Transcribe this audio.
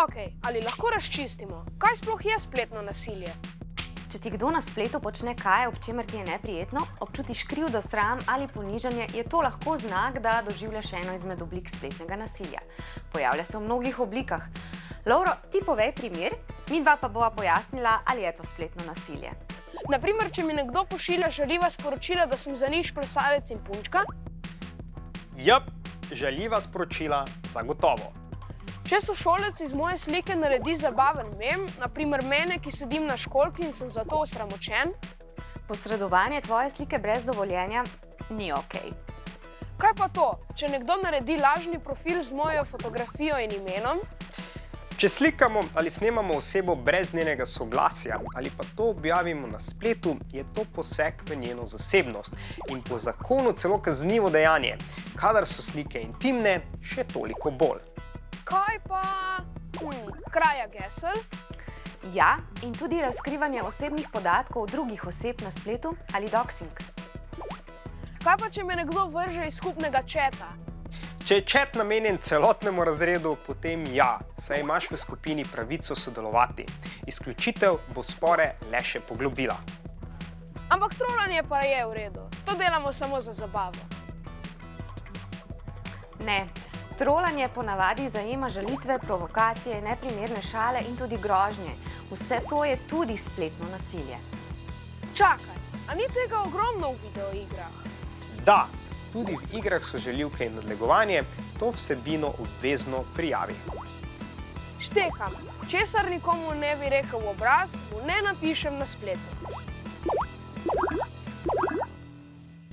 Ok, ali lahko razčistimo, kaj sploh je spletno nasilje? Če ti kdo na spletu počne kaj, ob čemer ti je neprijetno, občutiš krivdo, sram ali ponižanje, je to lahko znak, da doživljaš eno izmed oblik spletnega nasilja. Pojavlja se v mnogih oblikah. Lovro, ti povej primer, midva pa bova pojasnila, ali je to spletno nasilje. Naprimer, če mi nekdo pošilja žaljiva sporočila, da sem za nič plesalec in punčka. Jep, žaljiva sporočila zagotovo. Če sošolec iz moje slike naredi zabaven mem, naprimer mene, ki sedim na školjki in sem zato osramočen. Posredovanje tvoje slike brez dovoljenja ni okej. Kaj pa to, če nekdo naredi lažni profil z mojo fotografijo in imenom? Če slikamo ali snemamo osebo brez njenega soglasja ali pa to objavimo na spletu, je to poseg v njeno zasebnost in po zakonu celo kaznivo dejanje. Kadar so slike intimne, še toliko bolj. Kaj pa kraja gesel? Ja, in tudi razkrivanje osebnih podatkov drugih oseb na spletu ali doxing. Kaj pa, če me nekdo vrže iz skupnega četa? Če je chat namenjen celotnemu razredu, potem ja, saj imaš v skupini pravico sodelovati. Izključitev bo spore le še poglobila. Ampak trolanje pa je v redu. To delamo samo za zabavo. Ne. Trolanje ponavadi zajema žalitve, provokacije, neprimerne šale in tudi grožnje. Vse to je tudi spletno nasilje. Čakaj, a ni tega ogromno v videoigrah? Da, tudi v igrah so žaljivke in nadlegovanje, to vsebino obvezno prijavi. Štekam, česar nikomu ne bi rekel v obraz, mu ne napišem na spletu.